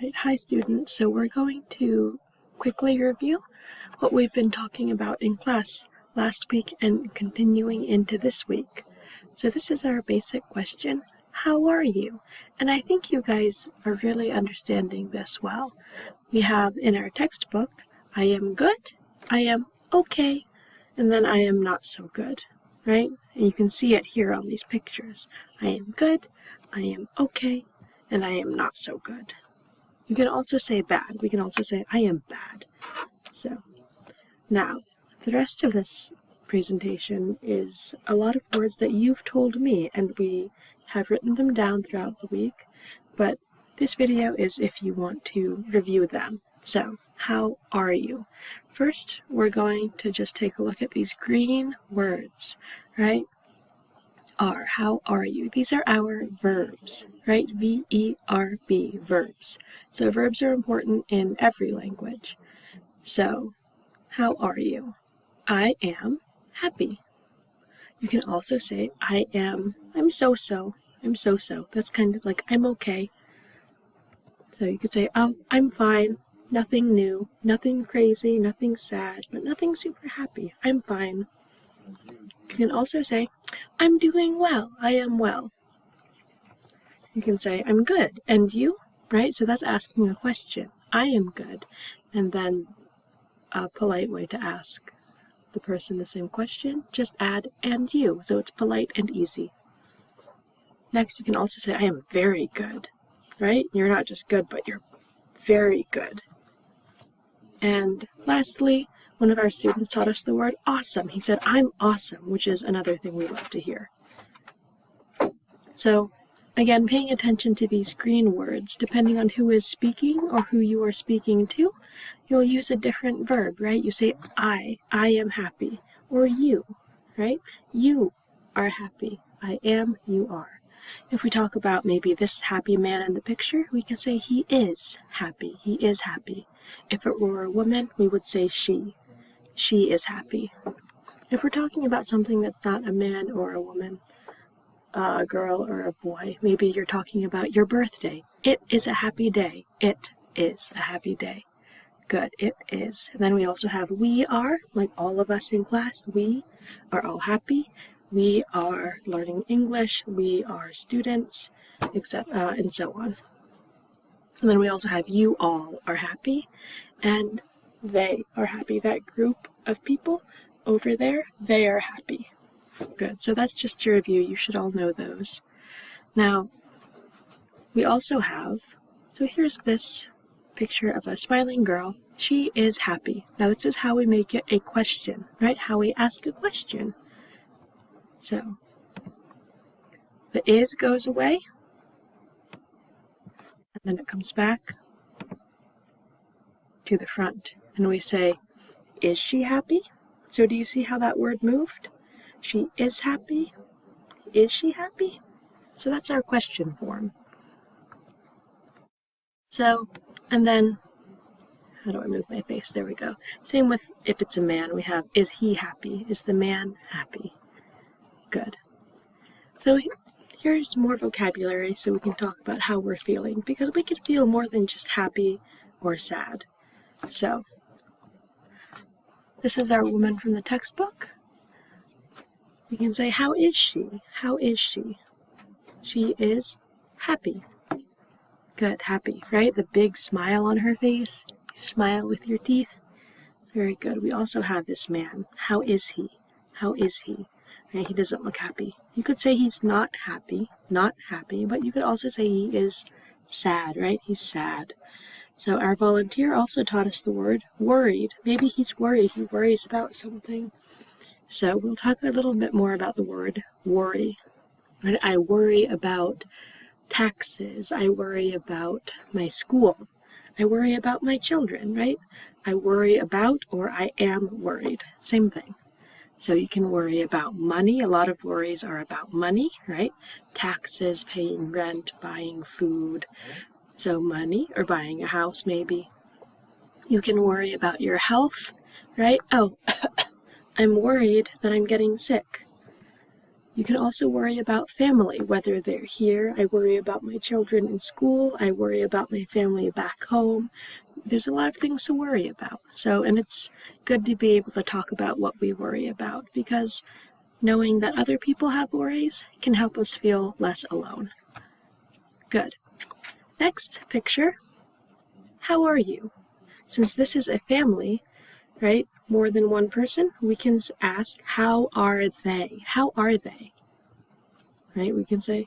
Right, hi students, so we're going to quickly review what we've been talking about in class last week and continuing into this week. So this is our basic question, how are you? And I think you guys are really understanding this well. We have in our textbook, I am good, I am okay, and then I am not so good, right? And you can see it here on these pictures. I am good, I am okay, and I am not so good. You can also say bad. We can also say, I am bad. So, now, the rest of this presentation is a lot of words that you've told me, and we have written them down throughout the week, but this video is if you want to review them. So, how are you? First, we're going to just take a look at these green words, right? How are you? These are our verbs, right? V-E-R-B, verbs. So verbs are important in every language. So, how are you? I am happy. You can also say, I'm so-so. I'm so-so. That's kind of like, I'm okay. So you could say, oh, I'm fine. Nothing new, nothing crazy, nothing sad, but nothing super happy. I'm fine. You can also say, I'm doing well, I am well. You can say, I'm good, and you? Right? So that's asking a question. I am good. And then a polite way to ask the person the same question, just add, and you. So it's polite and easy. Next, you can also say, I am very good. Right? You're not just good, but you're very good. And lastly, one of our students taught us the word awesome. He said, I'm awesome, which is another thing we love to hear. So, again, paying attention to these green words, depending on who is speaking or who you are speaking to, you'll use a different verb, right? You say, I am happy. Or you, right? You are happy. I am, you are. If we talk about maybe this happy man in the picture, we can say he is happy. He is happy. If it were a woman, we would say she. She is happy. If we're talking about something that's not a man or a woman, a girl or a boy, maybe you're talking about your birthday. It is a happy day. It is a happy day. Good, it is. And then we also have we are, like all of us in class, we are all happy. We are learning English. We are students, etc., and so on. And then we also have you all are happy, and they are happy. That group of people over there, they are happy. Good, so that's just to review. You should all know those. Now, we also have, so here's this picture of a smiling girl. She is happy. Now this is how we make it a question, right? How we ask a question. So, the is goes away, and then it comes back to the front, and we say, is she happy? So do you see how that word moved? She is happy. Is she happy? So that's our question form. So, and then, how do I move my face? There we go. Same with if it's a man, we have, is he happy? Is the man happy? Good. So here's more vocabulary so we can talk about how we're feeling, because we can feel more than just happy or sad. So, this is our woman from the textbook. We can say, how is she? How is she? She is happy. Good, happy, right? The big smile on her face. Smile with your teeth. Very good. We also have this man. How is he? How is he? Right? He doesn't look happy. You could say he's not happy, but you could also say he is sad, right? He's sad. So our volunteer also taught us the word worried. Maybe he's worried. He worries about something. So we'll talk a little bit more about the word worry. Right? I worry about taxes. I worry about my school. I worry about my children, right? I worry about, or I am worried. Same thing. So you can worry about money. A lot of worries are about money, right? Taxes, paying rent, buying food. So money, or buying a house maybe. You can worry about your health, right? Oh, I'm worried that I'm getting sick. You can also worry about family, whether they're here. I worry about my children in school. I worry about my family back home. There's a lot of things to worry about. And it's good to be able to talk about what we worry about, because knowing that other people have worries can help us feel less alone. Good. Next picture. How are you? Since this is a family, right, more than one person, we can ask, how are they? How are they? Right, we can say,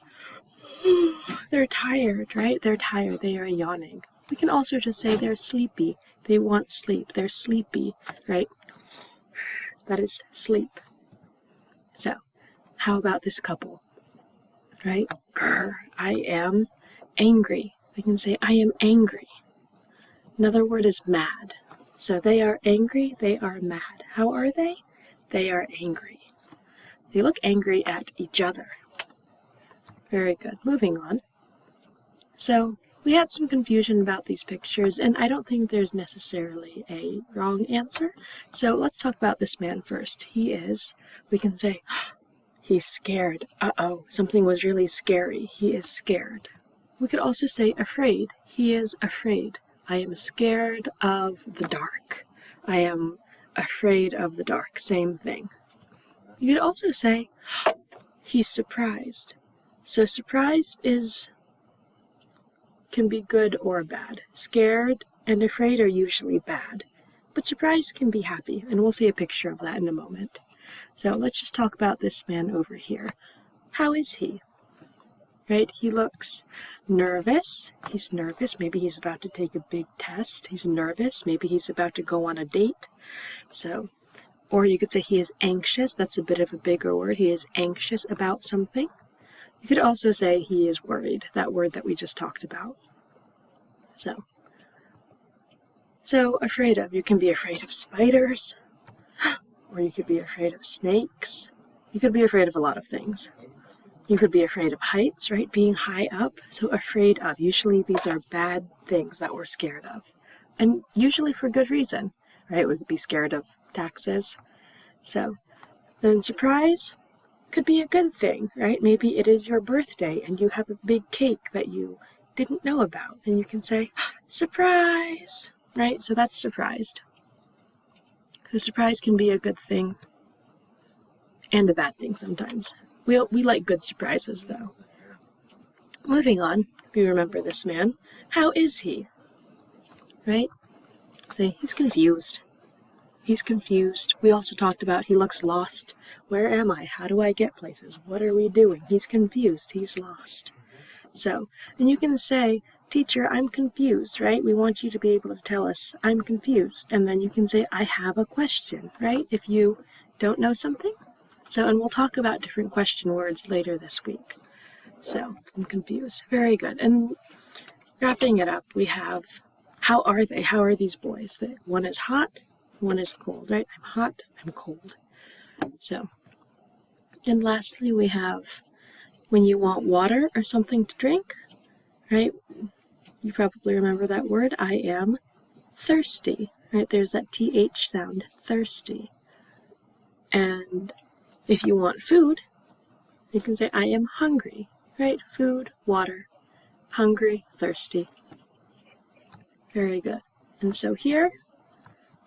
they're tired, right? They're tired, they are yawning. We can also just say they're sleepy. They want sleep. They're sleepy, right? That is sleep. So, how about this couple? Right? Grr, I am angry. We can say, I am angry. Another word is mad. So they are angry, they are mad. How are they? They are angry. They look angry at each other. Very good. Moving on. So we had some confusion about these pictures, and I don't think there's necessarily a wrong answer. So let's talk about this man first. We can say, he's scared. Uh-oh, something was really scary. He is scared. We could also say afraid. He is afraid. I am scared of the dark. I am afraid of the dark. Same thing. You could also say, he's surprised. So surprised can be good or bad. Scared and afraid are usually bad, but surprised can be happy, and we'll see a picture of that in a moment. So let's just talk about this man over here. How is he? Right? He looks nervous. He's nervous. Maybe he's about to take a big test. He's nervous. Maybe he's about to go on a date. Or you could say he is anxious. That's a bit of a bigger word. He is anxious about something. You could also say he is worried, that word that we just talked about. So afraid of. You can be afraid of spiders, or you could be afraid of snakes. You could be afraid of a lot of things. You could be afraid of heights, right? Being high up. So afraid of. Usually these are bad things that we're scared of. And usually for good reason, right? We could be scared of taxes. Then surprise could be a good thing, right? Maybe it is your birthday and you have a big cake that you didn't know about. And you can say, surprise, right? So that's surprised. So surprise can be a good thing and a bad thing sometimes. We like good surprises, though. Moving on, if you remember this man, how is he? Right? Say, he's confused. He's confused. We also talked about he looks lost. Where am I? How do I get places? What are we doing? He's confused. He's lost. And you can say, teacher, I'm confused, right? We want you to be able to tell us, I'm confused. And then you can say, I have a question, right? If you don't know something. And we'll talk about different question words later this week. I'm confused. Very good. And wrapping it up, we have, how are they? How are these boys? One is hot, one is cold, right? I'm hot, I'm cold. And lastly, we have, when you want water or something to drink, right? You probably remember that word, I am thirsty, right? There's that TH sound, thirsty. And if you want food, you can say, I am hungry, right? Food, water, hungry, thirsty. Very good. And so here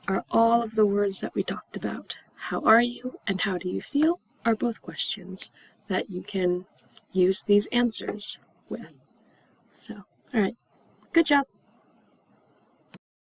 are all of the words that we talked about. How are you and how do you feel are both questions that you can use these answers with. All right. Good job.